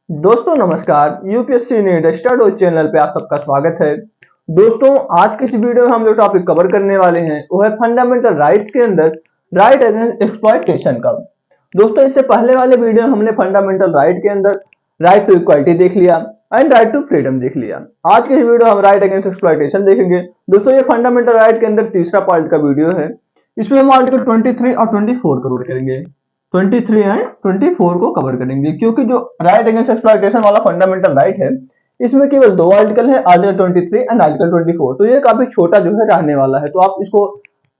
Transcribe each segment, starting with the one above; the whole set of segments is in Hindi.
दोस्तों नमस्कार, यूपीएससी नीट स्टडी चैनल पे आप सबका स्वागत है। दोस्तों आज की इस वीडियो में हम जो टॉपिक कवर करने वाले हैं वो है फंडामेंटल राइट्स के अंदर राइट अगेंस्ट एक्सप्लॉयटेशन का। दोस्तों इससे पहले वाले वीडियो में हमने फंडामेंटल राइट के अंदर राइट टू इक्वालिटी देख लिया एंड राइट टू फ्रीडम देख लिया। आज के इस वीडियो हम राइट अगेंस्ट एक्सप्लॉयटेशन देखेंगे। दोस्तों ये फंडामेंटल राइट के अंदर तीसरा पार्ट का वीडियो है। इसमें हम आर्टिकल 23 और 24 कवर करेंगे। 23 एंड 24 को कवर करेंगे क्योंकि जो राइट अगेंस्ट एक्सप्लॉयटेशन वाला फंडामेंटल राइट है इसमें केवल दो आर्टिकल है, आर्टिकल 23 एंड आर्टिकल 24। तो ये काफी छोटा जो है रहने वाला है, तो आप इसको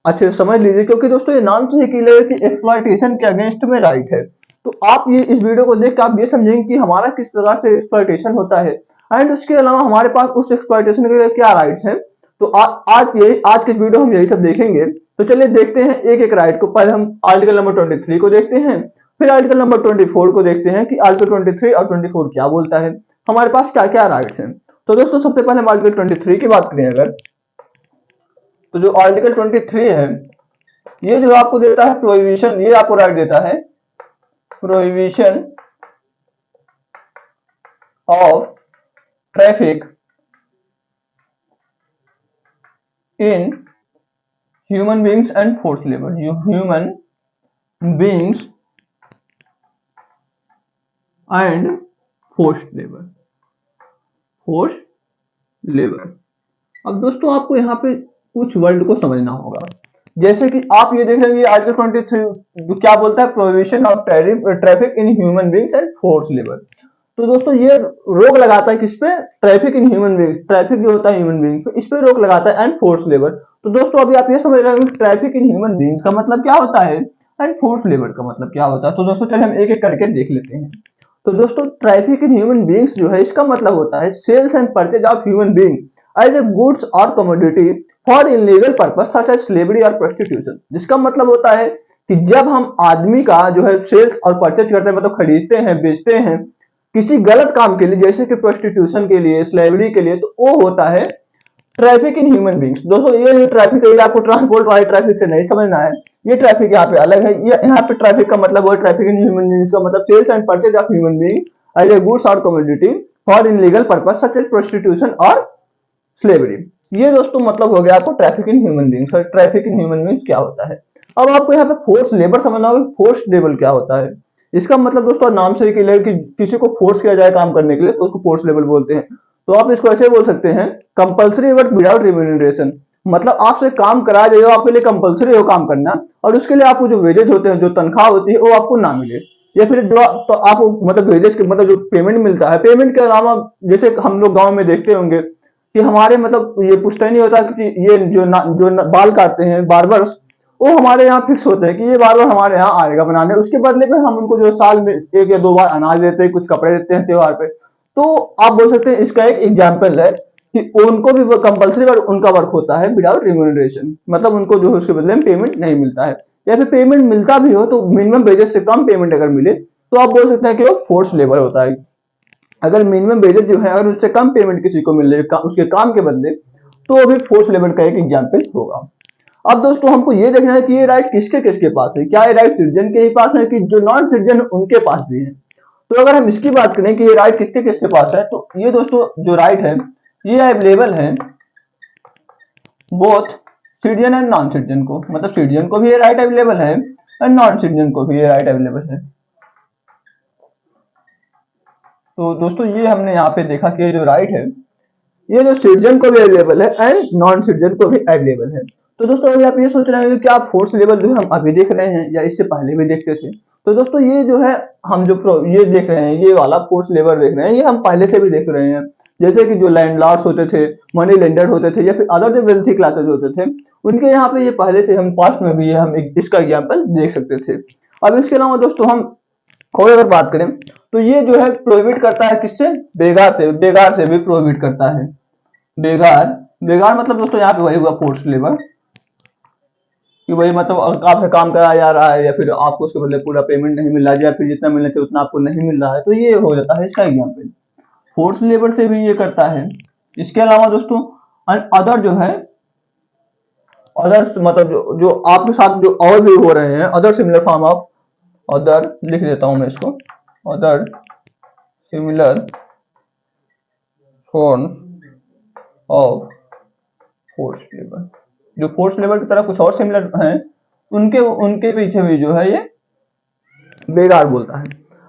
अच्छे से समझ लीजिए क्योंकि दोस्तों ये नाम से ही क्लियर है कि एक्सप्लॉयटेशन के अगेंस्ट में राइट है। तो आप ये इस वीडियो को देख के आप ये समझेंगे कि हमारा किस प्रकार से एक्सप्लॉयटेशन होता है एंड उसके अलावा हमारे पास उस एक्सप्लॉयटेशन के लिए क्या राइट्स हैं। तो आज के इस वीडियो हम यही सब देखेंगे। तो चलिए देखते हैं एक एक राइट को। पहले हम आर्टिकल नंबर 23 को देखते हैं, फिर आर्टिकल नंबर 24 को देखते हैं कि आर्टिकल 23 और 24 क्या बोलता है, हमारे पास क्या क्या राइट्स हैं। तो दोस्तों सबसे पहले हम आर्टिकल 23 की बात करें अगर, तो जो आर्टिकल 23 है ये जो आपको देता है प्रोहिबिशन, ये आपको राइट देता है prohibition of traffic in human beings and force labour. Human beings and forced labour. अब दोस्तों आपको यहाँ पे कुछ वर्ड को समझना होगा। जैसे कि आप ये देख लेंगे आर्टिकल 23 क्या बोलता है, prohibition of traffic in human beings and force labour. तो दोस्तों ये रोक लगाता है किस पे, traffic in human beings, traffic जो होता है ह्यूमन बींग्स पे, इस पे रोक लगाता है एंड फोर्स लेबर। तो दोस्तों अभी आप ये समझ रहे हो ट्रैफिक इन ह्यूमन बींग्स का मतलब क्या होता है एंड फोर्स लेबर का मतलब क्या होता है। तो दोस्तों चलिए हम एक एक करके देख लेते हैं। तो दोस्तों ट्रैफिक इन ह्यूमन बींग्स जो है इसका मतलब होता है sales and purchase of human being as a goods और commodity for illegal purpose such as slavery और प्रोस्टिट्यूशन। जिसका मतलब होता है कि जब हम आदमी का जो है सेल्स और परचेज करते हैं, मतलब खरीदते हैं बेचते हैं किसी गलत काम के लिए, जैसे कि प्रोस्टिट्यूशन के लिए, स्लेवरी के लिए, तो वो होता है ट्रैफिक इन ह्यूमन बींग्स। दोस्तों ये जो ट्रैफिक है आपको ट्रांसपोर्ट वाले ट्रैफिक से नहीं समझना है, ये ट्रैफिक यहाँ पे अलग है। ये यहाँ पे ट्रैफिक का मतलब वो ट्रैफिक इन ह्यूमन बींग्स का मतलब sales and purchase of human being as a goods और commodity for illegal purpose such as prostitution और स्लेवरी। ये दोस्तों मतलब हो गया आपको ट्रैफिक इन ह्यूमन बींग्स। और ट्रैफिक इन ह्यूमन बींग्स क्या होता है, अब आपको यहाँ पे फोर्स लेबर समझना होगा। फोर्स लेबर क्या होता है, इसका मतलब दोस्तों नाम से क्लियर कि किसी को फोर्स किया जाए काम करने के लिए तो उसको फोर्स लेबर बोलते हैं। तो आप इसको ऐसे बोल सकते हैं कंपल्सरी वर्क विदाउट रिम्यूनरेशन। मतलब आपसे काम कराया जाए, आपके लिए कंपल्सरी हो काम करना और उसके लिए आपको जो वेजेज होते हैं, जो तनख्वाह होती है वो आपको ना मिले, या फिर जो तो आपको मतलब वेजेज के मतलब जो पेमेंट मिलता है, पेमेंट के अलावा जैसे हम लोग गांव में देखते होंगे कि हमारे मतलब ये पूछता ही नहीं होता कि ये बाल काटते हैं बार्बर्स, वो हमारे यहाँ फिक्स होते हैं कि ये बार बार हमारे यहाँ आएगा बनाने, उसके बदले में हम उनको जो साल में एक या दो बार अनाज देते हैं, कुछ कपड़े देते हैं त्योहार पे। तो आप बोल सकते हैं इसका एक एग्जाम्पल है कि उनको भी कंपल्सरी वर्क उनका वर्क होता है विदाउट रिम्यूनरेशन, मतलब उनको जो है उसके बदले में पेमेंट नहीं मिलता है, या फिर पेमेंट मिलता भी हो तो मिनिमम वेजेस से कम पेमेंट अगर मिले तो आप बोल सकते हैं कि वो फोर्स लेबर होता है। अगर मिनिमम वेजेस जो है अगर उससे कम पेमेंट किसी को मिल रही है उसके काम के बदले, तो वो भी फोर्स लेबर का एक एग्जाम्पल होगा। अब दोस्तों हमको ये देखना है कि ये राइट किसके किसके पास है, क्या ये राइट सिटीजन के ही पास है कि जो नॉन सिटीजन उनके पास भी है। तो अगर हम इसकी बात करें कि ये राइट किसके किसके पास है, तो ये दोस्तों जो राइट है ये अवेलेबल है both citizen and non citizen को, मतलब सिटीजन को भी ये राइट अवेलेबल है एंड नॉन सिटीजन को भी ये राइट अवेलेबल है। तो दोस्तों ये हमने यहाँ पे देखा कि जो राइट है ये जो सिटीजन को भी अवेलेबल है एंड नॉन सिटीजन को भी अवेलेबल है। तो दोस्तों अभी आप ये सोच रहे हैं कि क्या फोर्स लेवल जो है हम अभी देख रहे हैं या इससे पहले भी देखते थे। तो दोस्तों ये जो है हम जो ये देख रहे हैं, ये वाला फोर्स लेवल देख रहे हैं, ये हम पहले से भी देख रहे हैं। जैसे कि जो लैंडलॉर्ड्स होते थे, मनी लेंडर होते थे, या फिर अदर जो वेल्थी क्लासेस होते थे, उनके यहाँ पे ये पहले से हम पास्ट में भी हम इसका एग्जाम्पल देख सकते थे। अब इसके अलावा दोस्तों हम और अगर बात करें तो ये जो है प्रोहिबिट करता है किससे, बेगार से भी प्रोहिबिट करता है। बेगार, बेगार मतलब दोस्तों यहाँ पे वही हुआ फोर्स लेबर, कि वही मतलब आपसे काम कराया जा रहा है या फिर आपको उसके बदले पूरा पेमेंट नहीं मिल रहा है, या फिर जितना मिलना चाहिए उतना आपको नहीं मिल रहा है, तो ये हो जाता है इसका एग्जाम्पल। फोर्स लेबर से भी ये करता है। इसके अलावा दोस्तों अदर जो है, अदर मतलब जो आपके साथ जो और भी हो रहे हैं, other similar form of, other लिख देता हूं मैं इसको, other similar form of forced labour, जो फोर्स्ड लेबर की तरह कुछ और सिमिलर हैं, उनके उनके पीछे भी जो है ये बेकार बोलता है।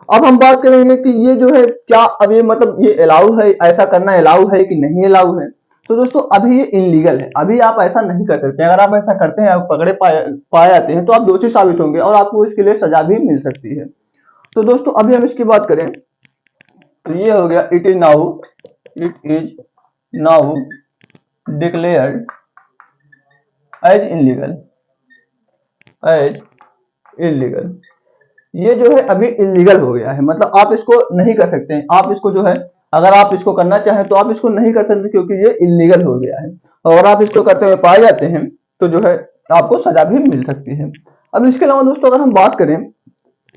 अब हम बात करेंगे कि ये जो है क्या, अब ये मतलब ये अलाउ है, ऐसा करना अलाउ है कि नहीं अलाउ है। तो दोस्तों अभी ये इनलीगल है, अभी आप ऐसा नहीं कर सकते। अगर आप ऐसा करते हैं, आप पकड़े पाए जाते हैं, तो आप दोषी साबित होंगे और आपको इसके लिए सजा भी मिल सकती है। तो दोस्तों अभी हम इसकी बात करें तो ये हो गया, it is now declared as illegal. ये जो है अभी इलीगल हो गया है, मतलब आप इसको नहीं कर सकते हैं। आप इसको जो है, अगर आप इसको करना चाहें तो आप इसको नहीं कर सकते, क्योंकि ये इलीगल हो गया है। और अगर आप इसको करते हुए पाए जाते हैं तो जो है आपको सजा भी मिल सकती है। अब इसके अलावा दोस्तों अगर हम बात करें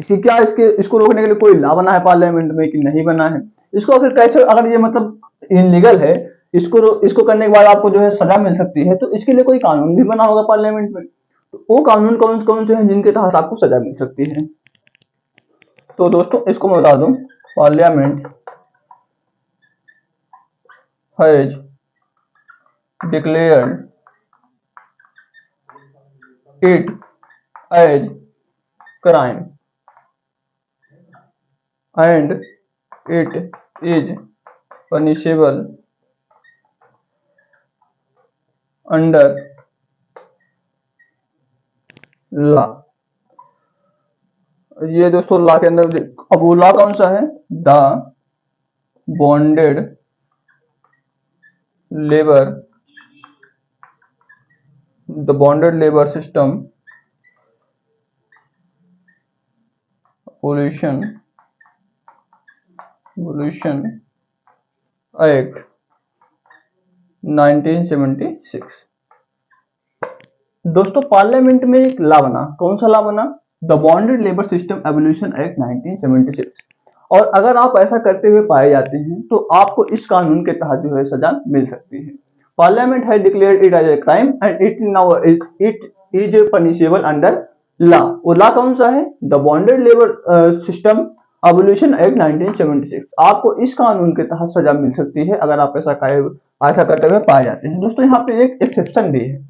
कि क्या इसको रोकने के लिए कोई लॉ बना है पार्लियामेंट में कि नहीं बना है, इसको आखिर कैसे, अगर ये मतलब इलीगल है, इसको करने के बाद आपको जो है सजा मिल सकती है, तो इसके लिए कोई कानून भी बना होगा पार्लियामेंट में। तो वो कानून कौन कौन से हैं जिनके तहत आपको सजा मिल सकती है? तो दोस्तों इसको मैं बता दूं, parliament has declared it as crime and it is punishable under law. ये दोस्तों लॉ के अंदर, अब वो लॉ कौन सा है? The bonded labour system abolition act 1976। दोस्तों पार्लियामेंट में एक लॉ बना, कौन सा लॉ बना? The bonded labour system abolition act 1976। और अगर आप ऐसा करते हुए पाए जाते हैं तो आपको इस कानून के तहत जो है सजा मिल सकती है। Parliament has declared it as a crime and it is punishable under law. वो लॉ कौन सा है? The bonded labour system abolition act 1976। आपको इस कानून के तहत सजा मिल सकती है अगर आप ऐसा करते हुए पाए जाते हैं। दोस्तों यहाँ पे एक एक्सेप्शन भी है,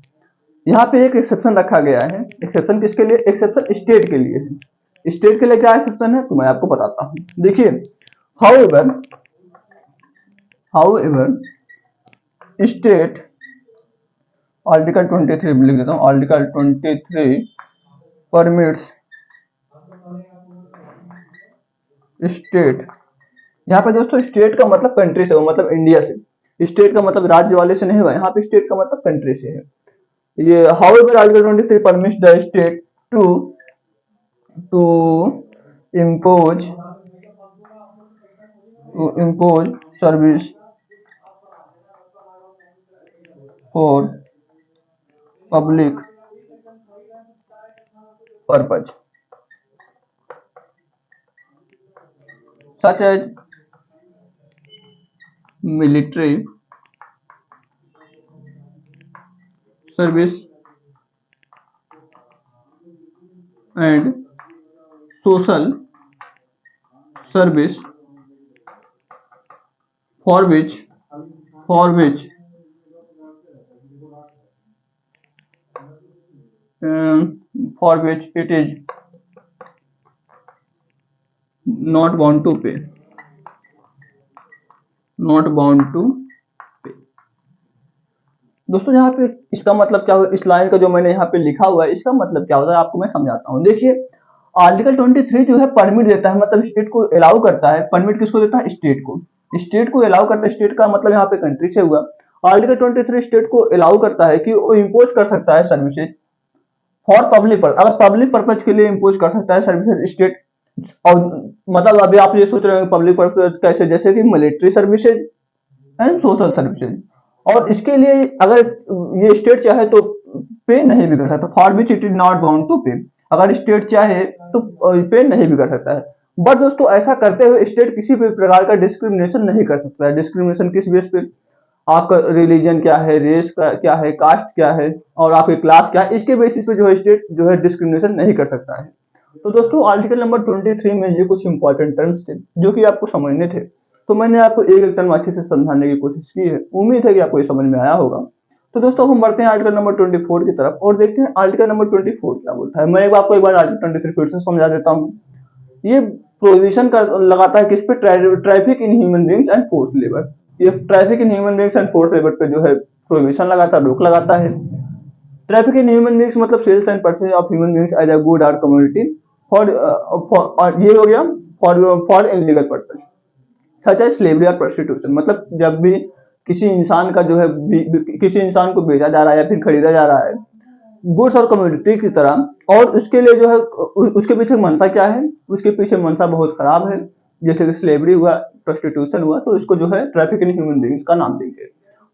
यहाँ पे एक एक्सेप्शन रखा गया है। एक्सेप्शन किसके लिए? एक्सेप्शन स्टेट के लिए है। स्टेट के लिए क्या एक्सेप्शन है तो मैं आपको बताता हूँ। देखिए, हाउएवर स्टेट, आर्टिकल 23 लिख देता हूँ, आर्टिकल 23 परमिट्स स्टेट। यहाँ पे दोस्तों स्टेट का मतलब कंट्री से हो, मतलब इंडिया से। स्टेट का मतलब राज्य वाले से नहीं हुआ, यहाँ पे स्टेट का मतलब कंट्री से है। ये however article 23 permits the state to impose service for public purpose such as military service and social service for which it is not bound to pay। दोस्तों यहाँ पे इसका मतलब क्या हुआ? इस लाइन का जो मैंने यहाँ पे लिखा हुआ है, इसका मतलब क्या होता है आपको मैं समझाता हूँ। देखिए, आर्टिकल 23 जो है परमिट देता है, मतलब स्टेट को अलाउ करता है। परमिट किसको देता है? स्टेट को अलाउ करता है। स्टेट का मतलब यहाँ पे कंट्री से हुआ। आर्टिकल 23 स्टेट को अलाउ करता है कि वो इम्पोज कर सकता है सर्विसेज फॉर पब्लिक पर्पज। अगर पब्लिक पर्पज के लिए इम्पोज कर सकता है सर्विसेज स्टेट। और मतलब अभी आप ये सोच रहे हो पब्लिक पर्पज कैसे? जैसे कि military services and social services. और इसके लिए अगर ये स्टेट चाहे तो पे नहीं भी कर सकता, for which it is not bound to pay. अगर स्टेट चाहे तो पे नहीं भी कर सकता है। बट दोस्तों ऐसा करते हुए स्टेट किसी भी प्रकार का डिस्क्रिमिनेशन नहीं कर सकता है। डिस्क्रिमिनेशन किस बेस पे? आपका रिलीजन क्या है, रेस का क्या है, कास्ट क्या है और आपके क्लास क्या है, इसके बेसिस पे जो है स्टेट जो है डिस्क्रिमिनेशन नहीं कर सकता है। तो दोस्तों आर्टिकल नंबर 23 में ये कुछ इंपॉर्टेंट टर्म्स थे जो कि आपको समझने थे। तो मैंने आपको एक एक टर्म अच्छे से समझाने की कोशिश की है। उम्मीद है कि आपको ये समझ में आया होगा। तो दोस्तों अब हम बढ़ते हैं आर्टिकल नंबर 24 की तरफ और देखते हैं आर्टिकल नंबर 24 क्या बोलता है। मैं आपको एक बार आर्टिकल 23 फिर से समझा देता हूँ। ये प्रोविजन कर लगाता है किस पे, traffic in human beings and force labour. ये traffic in human beings and force labour पे जो है प्रोविजन लगाता है, रोक लगाता है। ट्रैफिक इन ह्यूमन बींग्स मतलब sales and purchase of human beings as a good और कम्युनिटी फॉर ये हो गया for illegal purpose such as slavery और प्रोस्टिट्यूशन। मतलब जब भी किसी इंसान का जो है किसी इंसान को बेचा जा रहा है या फिर खरीदा जा रहा है गुड्स और कम्युनिटी की तरह, और उसके लिए जो है उसके पीछे मंशा क्या है, उसके पीछे मंशा बहुत खराब है, जैसे कि स्लेवरी हुआ, प्रोस्टिट्यूशन हुआ, तो इसको जो है ट्रैफिक इन ह्यूमन बींग्स का नाम देंगे।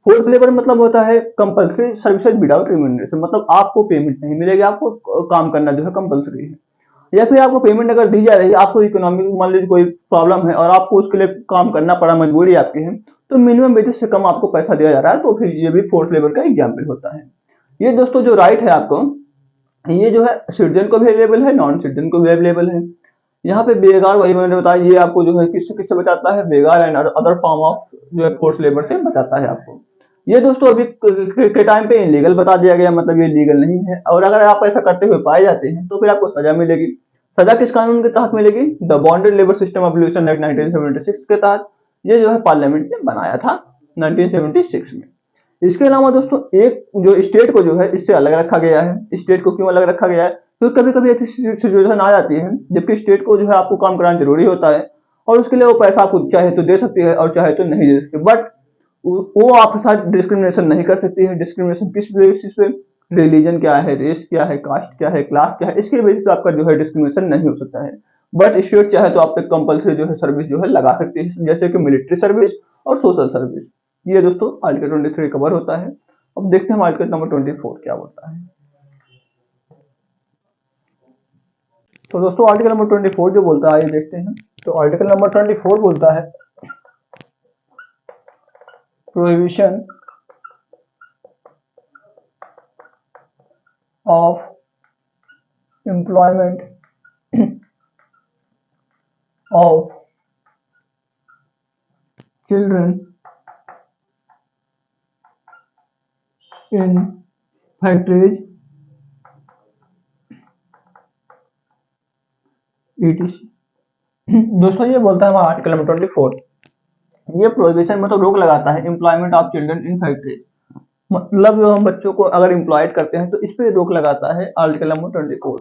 फोर्स लेबर मतलब होता है कंपल्सरी सर्विसेज विदाउट रिम्यूनरेशन। मतलब आपको पेमेंट नहीं मिलेगी, आपको काम करना जो है कंपल्सरी है। या फिर आपको पेमेंट अगर दी जा रही है, आपको इकोनॉमिक मान लीजिए कोई प्रॉब्लम है और आपको उसके लिए काम करना पड़ा, मजबूरी आपकी है, तो मिनिमम वेजेस से कम आपको पैसा दिया जा रहा है, तो फिर ये भी फोर्स लेबर का एग्जाम्पल होता है। ये दोस्तों जो राइट है आपको, ये जो है सिटीजन को भी अवेलेबल है, नॉन सिटीजन को भी अवेलेबल है। यहाँ पे बेगार, वही मैंने बताया, ये आपको जो है किससे किससे बचाता है, बेगार एंड अदर फॉर्म ऑफ जो है फोर्स लेबर से बचाता है आपको। ये दोस्तों अभी के टाइम पे इलीगल बता दिया गया, मतलब ये लीगल नहीं है, और अगर आप ऐसा करते हुए पाए जाते हैं तो फिर आपको सजा मिलेगी। सजा किस कानून के तहत मिलेगी? The bonded labour system abolition act 1976 के तहत। ये जो है पार्लियामेंट ने बनाया था 1976 में। इसके अलावा दोस्तों एक जो स्टेट को जो है इससे अलग रखा गया है। स्टेट को क्यों अलग रखा गया है? क्योंकि कभी कभी ऐसी सिचुएशन आ जाती है जबकि स्टेट को जो है आपको काम कराना जरूरी होता है, और उसके लिए वो पैसा आपको चाहे तो दे सकती है और चाहे तो नहीं दे सकती, बट वो आपके साथ डिस्क्रिमिनेशन नहीं कर सकती है। डिस्क्रिमिनेशन किस बेसिस पे? रिलीजन क्या है, रेस क्या है, कास्ट क्या है, क्लास क्या है, इसके बेसिस आपका जो है डिस्क्रिमिनेशन नहीं हो सकता है। बट स्टेट चाहे तो आप पे कंपल्सरी जो है सर्विस जो है लगा सकती है, जैसे कि मिलिट्री सर्विस और सोशल सर्विस। ये दोस्तों आर्टिकल 23 कवर होता है। अब देखते हैं हम आर्टिकल नंबर 24 क्या बोलता है। तो दोस्तों आर्टिकल नंबर 24 जो बोलता है, ये देखते हैं। तो आर्टिकल नंबर 24 बोलता है prohibition of employment of children in factories etc. दोस्तों ये बोलता है हमारा आर्टिकल नंबर 24, ये प्रोहिबिशन मतलब रोक लगाता है employment of children in factory. मतलब जो हम बच्चों को अगर एम्प्लॉयड करते हैं तो इस पे रोक लगाता है आर्टिकल नंबर 24।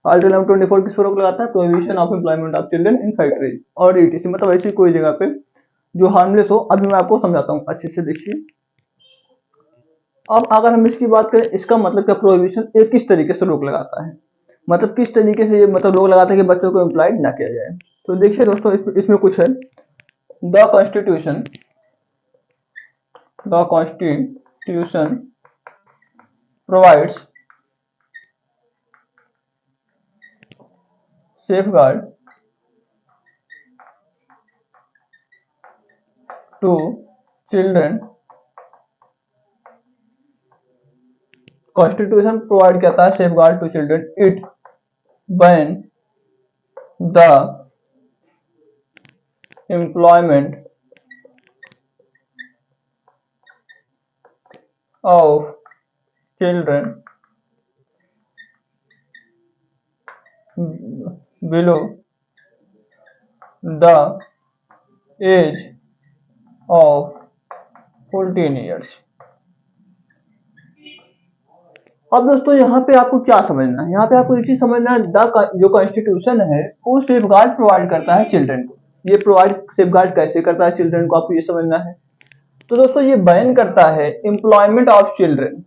आर्टिकल नंबर 24 किस पर रोक लगाता है? Prohibition of employment of children in factory और ईटीसी, मतलब ऐसी कोई जगह पे जो हार्मलेस हो। अभी मैं आपको समझाता हूँ अच्छे से, देखिए। अब अगर हम इसकी बात करें, इसका मतलब क्या, प्रोहिबिशन ये किस तरीके से रोक लगाता है, मतलब किस तरीके से ये मतलब रोक लगाता है कि बच्चों को एम्प्लॉयड ना किया जाए। तो देखिए दोस्तों इसमें कुछ है। The constitution the constitution provides safeguard to children। Constitution provide करता है safeguard to children. It ban the employment of children below the age of 14 years. अब दोस्तों यहाँ पे आपको क्या समझना है, यहाँ पे आपको इसी समझना है, जो कॉन्स्टिट्यूशन है वो सेफ गार्ड प्रोवाइड करता है चिल्ड्रन को। ये प्रोवाइड सेफ गार्ड कैसे करता है चिल्ड्रन को, आपको ये समझना है। तो दोस्तों ये बैन करता है एम्प्लॉयमेंट ऑफ चिल्ड्रन,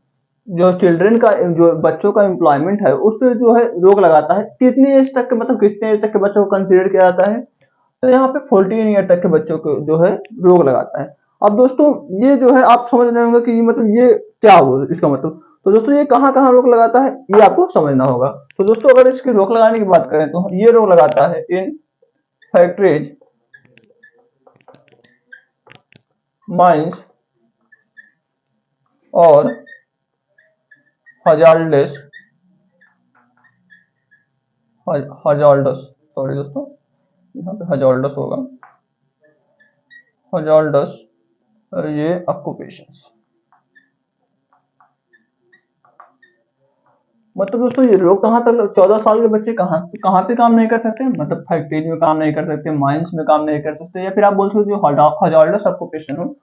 जो चिल्ड्रन का जो बच्चों का एम्प्लॉयमेंट है उस पर जो है रोक लगाता है। कितनी एज तक के, मतलब कितने एज तक के बच्चों को कंसीडर किया जाता है? तो यहाँ पे 14 ईयर तक के बच्चों को जो है रोक लगाता है। अब दोस्तों ये जो है आप समझ रहे होंगे कि मतलब ये क्या हुआ इसका मतलब। तो दोस्तों ये कहाँ कहाँ रोक लगाता है ये आपको समझना होगा। तो दोस्तों अगर इसकी रोक लगाने की बात करें तो ये रोक लगाता है इन फैक्ट्रीज, माइंस और हजार्डलेस हजार्डस, सॉरी दोस्तों, यहाँ पे हजार्डस होगा, हजार्डस ये ऑक्यूपेशंस। मतलब दोस्तों ये लोग कहाँ तक, 14 साल के बच्चे कहाँ कहाँ पे काम नहीं कर सकते, मतलब फैक्ट्री में काम नहीं कर सकते, माइंस में काम नहीं कर सकते, या फिर आप बोल सकते हो जो हजार्डस ऑक्यूपेशन हो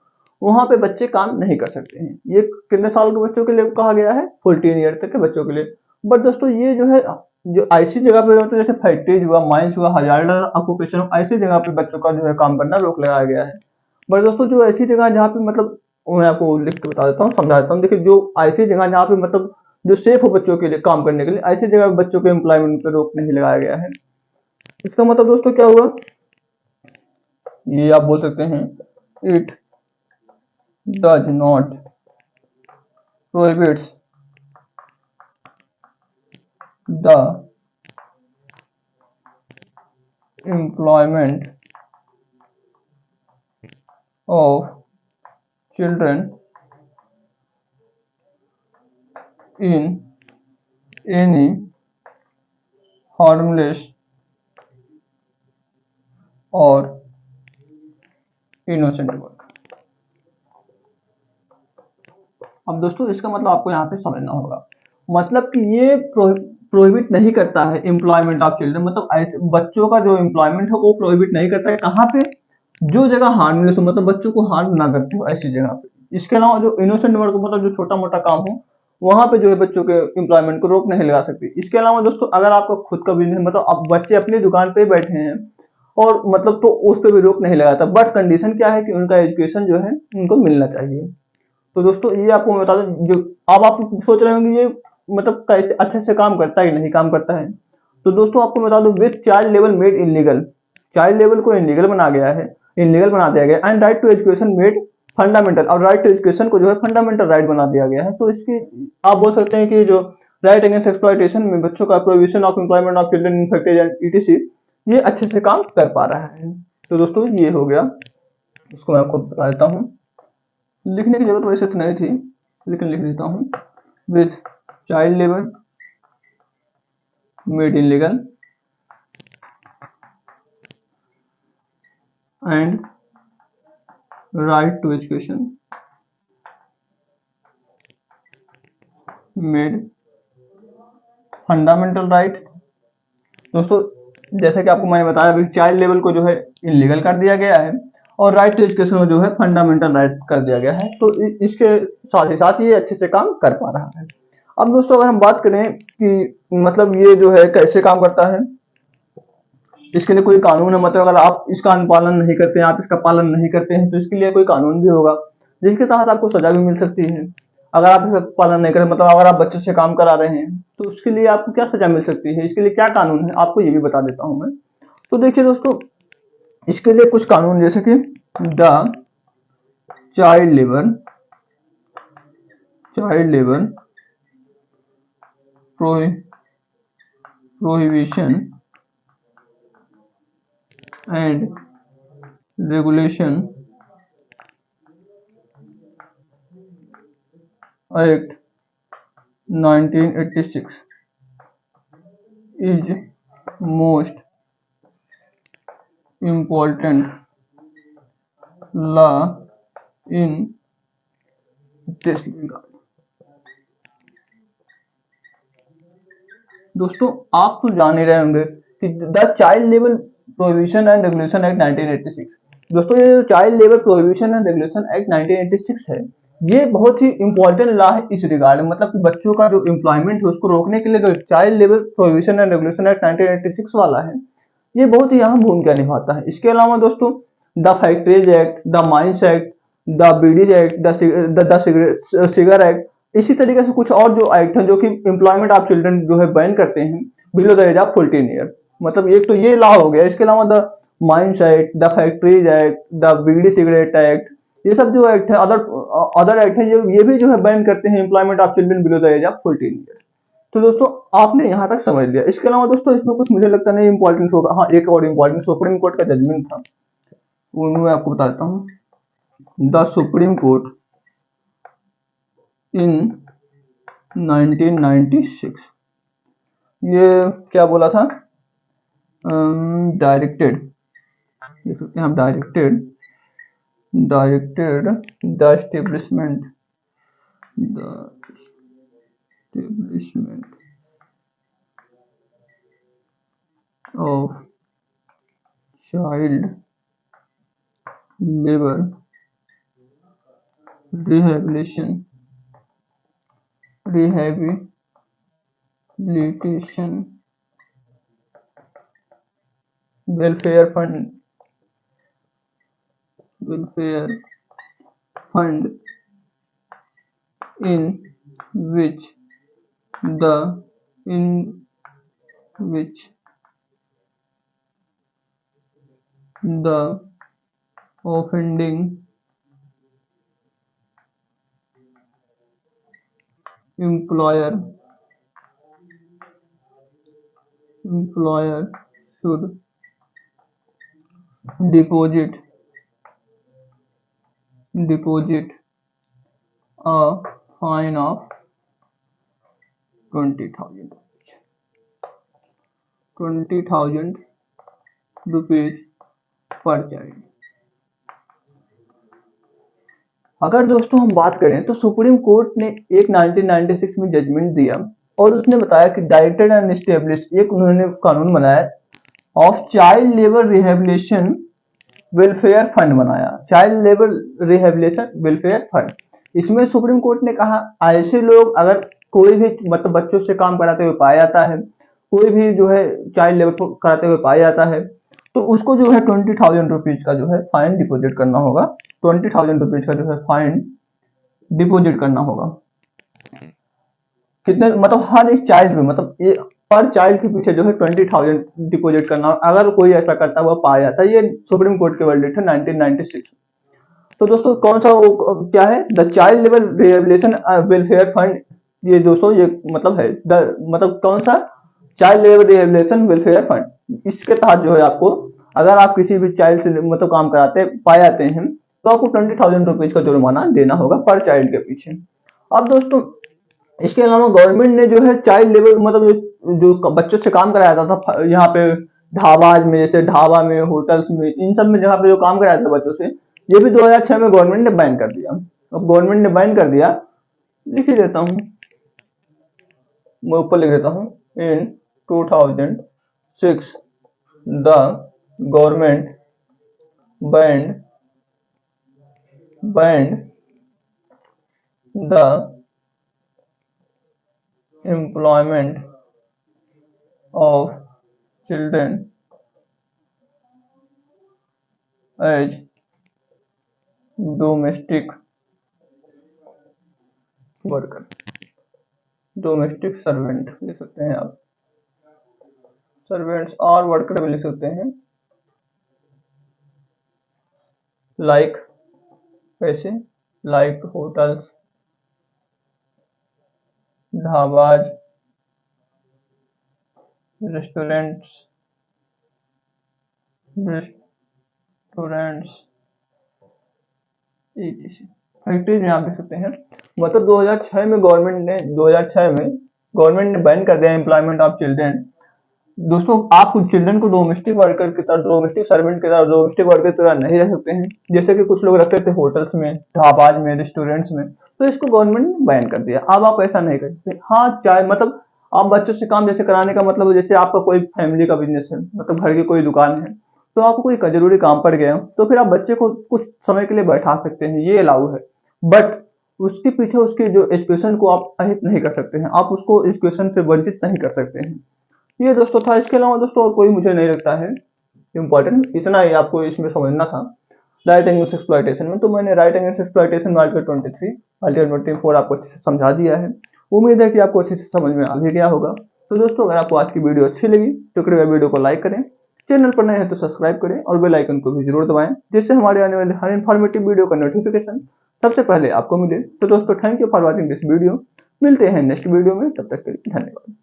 वहां पे बच्चे काम नहीं कर सकते हैं। ये कितने साल के बच्चों के लिए कहा गया है, 14 ईयर तक के बच्चों के लिए। बट दोस्तों ये जो है, जो ऐसी जगह पे मतलब जैसे फैक्ट्रीज हुआ, माइंस हुआ, हजार्डस ऑक्यूपेशन, ऐसी जगह पे बच्चों का जो है काम करना रोक लगाया गया है। बट दोस्तों जो ऐसी जगह जहाँ पे मतलब, मैं आपको लिख के बता देता हूँ, समझा देता हूँ। देखिए जो ऐसी जगह जहाँ पे मतलब जो सेफ हो बच्चों के लिए काम करने के लिए, ऐसी जगह बच्चों के एम्प्लॉयमेंट पे रोक नहीं लगाया गया है। इसका मतलब दोस्तों क्या हुआ, ये आप बोल सकते हैं, it does not prohibits the employment of children in any harmless और इनोसेंट वर्क। अब दोस्तों इसका मतलब आपको यहाँ पे समझना होगा, मतलब कि ये प्रोहिबिट नहीं करता है एम्प्लॉयमेंट ऑफ चिल्ड्रन, मतलब बच्चों का जो एम्प्लॉयमेंट है वो प्रोहिबिट नहीं करता है। कहाँ पे, जो जगह हार्मलेस हो, मतलब बच्चों को हार्म ना करते हो ऐसी जगह पे। इसके अलावा जो इनोसेंट वर्क, मतलब जो छोटा मोटा काम हो, वहां पे जो है बच्चों के एम्प्लॉयमेंट को रोक नहीं लगा सकती। इसके अलावा दोस्तों अगर आपका खुद का बिजनेस, मतलब अब बच्चे अपनी दुकान पे बैठे हैं और मतलब, तो उस पर भी रोक नहीं लगाता, बट कंडीशन क्या है कि उनका एजुकेशन जो है उनको मिलना चाहिए। तो दोस्तों ये आपको मैं बता दूं, जो अब आप सोच रहे होंगे ये मतलब कैसे अच्छे से काम करता है कि नहीं काम करता है। तो दोस्तों आपको बता दूं, विथ चाइल्ड लेवल मेड इनलीगल, चाइल्ड लेवल को इनलीगल बना गया है, इनलीगल बना दिया गया, and right to education made fundamental, और राइट टू एजुकेशन को जो है फंडामेंटल राइट बना दिया गया है। तो इसकी आप बोल सकते हैं कि जो राइट अगेंस्ट एक्सप्लॉयटेशन में बच्चों का provision of employment of children in factories and etc, ये अच्छे से काम कर पा रहा है। तो दोस्तों ये हो गया, इसको मैं आपको बता देता हूँ। लिखने की जरूरत वैसे तो नहीं थी, लेकिन लिख देता हूँ, with child labour made illegal and right to education made fundamental right. दोस्तों जैसे कि आपको मैंने बताया, अभी चाइल्ड लेवल को जो है इनलीगल कर दिया गया है, और राइट टू एजुकेशन को जो है फंडामेंटल राइट कर दिया गया है। तो इसके साथ ही साथ ये अच्छे से काम कर पा रहा है। अब दोस्तों अगर हम बात करें कि मतलब ये जो है कैसे काम करता है, इसके लिए कोई कानून है, मतलब अगर आप इसका अनुपालन नहीं करते हैं, आप इसका पालन नहीं करते हैं, तो इसके लिए कोई कानून भी होगा जिसके तहत आपको सजा भी मिल सकती है। अगर आप इसका पालन नहीं करते, मतलब अगर आप बच्चों से काम करा रहे हैं, तो उसके लिए आपको क्या सजा मिल सकती है, इसके लिए क्या कानून है, आपको ये भी बता देता हूं मैं। तो देखिए दोस्तों, इसके लिए कुछ कानून, जैसे कि the child labour, child labour prohibition and regulation act 1986 is most important law in this regard। दोस्तों आप तो जान ही रहे होंगे कि the child labour prohibition and regulation act 1986, दोस्तों ये जो child labour prohibition and regulation act 1986 है, ये बहुत ही इंपॉर्टेंट लॉ है इस रिगार्ड में, मतलब कि बच्चों का जो एम्प्लॉयमेंट है उसको रोकने के लिए जो child labour prohibition and regulation act 1986 वाला है, ये बहुत ही अहम भूमिका निभाता है। इसके अलावा दोस्तों the factories act, the mines act, the beedis act, the cigar act, इसी तरीके से कुछ और जो एक्ट हैं जो कि एम्प्लॉयमेंट ऑफ चिल्ड्रन जो है बैन करते हैं below the age of 14 year. मतलब एक तो ये लॉ हो गया, इसके अलावा the mines act, the factories act, the bidi cigarette act, ये सब जो एक्ट है, अदर अदर एक्ट है, ये भी जो है बैन करते हैं employment of children below the age of 14 year. तो दोस्तों आपने यहाँ तक समझ लिया। इसके अलावा दोस्तों इसमें कुछ मुझे लगता नहीं इंपॉर्टेंट होगा, हाँ एक और इम्पोर्टेंट सुप्रीम कोर्ट का जजमेंट था, वो मैं आपको बताता हूँ। द सुप्रीम कोर्ट इन 1996, ये क्या बोला था डायरेक्टेड, देख सकते हैं आप, directed the establishment of child labour rehabilitation welfare fund in which the offending employer should deposit a fine of 20,000 rupees per child। अगर दोस्तों हम बात करें तो सुप्रीम कोर्ट ने एक 1996 में जजमेंट दिया और उसने बताया कि डायरेक्टेड एंड एस्टेब्लिश एक उन्होंने कानून बनाया of child labour rehabilitation welfare fund बनाया, child labour rehabilitation welfare fund. इसमें सुप्रीम कोर्ट ने कहा ऐसे लोग अगर कोई भी मतलब बच्चों से काम कराते हुए पाया जाता है, कोई भी जो है चाइल्ड लेबर कराते हुए पाया जाता है, तो उसको जो है 20,000 रुपीज का जो है फाइन डिपोजिट करना होगा। 20,000 रुपीज का जो है फाइन डिपोजिट करना होगा। कितने मतलब हर एक चाइल्ड में मतलब पर चाइल्ड के पीछे जो है 20,000 डिपोजिट करना, अगर कोई ऐसा करता हुआ पाया जाता है। ये सुप्रीम कोर्ट के वर्डिक्ट है 1996। तो दोस्तों कौन सा वो क्या है, the child labour rehabilitation welfare fund. ये दोस्तों ये मतलब है मतलब कौन सा, child labour rehabilitation welfare fund. इसके तहत जो है आपको अगर आप किसी भी चाइल्ड से मतलब काम कराते पाए जाते हैं तो आपको 20,000 रुपीज का जुर्माना देना होगा पर चाइल्ड के पीछे। अब दोस्तों इसके अलावा गवर्नमेंट ने जो है चाइल्ड लेबर मतलब जो बच्चों से काम कराया जाता था यहाँ पे ढाबाज में, जैसे ढाबा में, होटल्स में, इन सब में जहाँ पे जो काम कराया जाता था बच्चों से, ये भी 2006 में गवर्नमेंट ने बैन कर दिया। अब गवर्नमेंट ने बैन कर दिया, लिख ही देता हूँ, मैं ऊपर लिख देता हूँ, इन 2006 the government band the employment of children as domestic worker, domestic servant लिख सकते हैं आप, सर्वेंट्स और वर्कर भी लिख सकते हैं, लाइक पैसे, like hotels, dhabas, restaurants factories में आप देख सकते हैं। मतलब 2006 में गवर्नमेंट ने बैन कर दिया एम्प्लॉयमेंट ऑफ चिल्ड्रन। दोस्तों आप चिल्ड्रन को डोमेस्टिक वर्कर की तरह, डोमेस्टिक सर्वेंट की तरह, डोमेस्टिक वर्कर की तरह नहीं रह सकते हैं, जैसे कि कुछ लोग रखते थे होटल्स में, ढाबाज में, रेस्टोरेंट्स में। तो इसको गवर्नमेंट ने बैन कर दिया। अब आप ऐसा नहीं कर सकते। हाँ चाहे मतलब आप बच्चों से काम जैसे कराने का मतलब जैसे आपका कोई फैमिली का बिजनेस है, मतलब घर की कोई दुकान है, तो आपको कोई जरूरी काम पड़ गया तो फिर आप बच्चे को कुछ समय के लिए बैठा सकते हैं, ये अलाउ है। बट उसके पीछे उसके जो एजुकेशन को आप अहित नहीं कर सकते हैं, आप उसको एजुकेशन से वंचित नहीं कर सकते हैं। ये दोस्तों था। इसके अलावा दोस्तों और कोई मुझे नहीं लगता है इम्पोर्टेंट, इतना ही आपको इसमें समझना था राइट एंगल एक्सप्लॉयटेशन में। तो मैंने right angle exploitation article 23, article 24 आपको अच्छे से समझा दिया है। उम्मीद है कि आपको अच्छे से समझ में आ भी गया होगा। तो दोस्तों अगर आपको आज की वीडियो अच्छी लगी तो कृपया वीडियो को लाइक करें, चैनल पर नए हैं तो सब्सक्राइब करें और बेल आइकन को भी जरूर दबाएं, जिससे हमारे आने वाले हर इन्फॉर्मेटिव वीडियो का नोटिफिकेशन सबसे पहले आपको मिले। तो दोस्तों thank you for watching this video. मिलते हैं नेक्स्ट वीडियो में, तब तक के लिए धन्यवाद।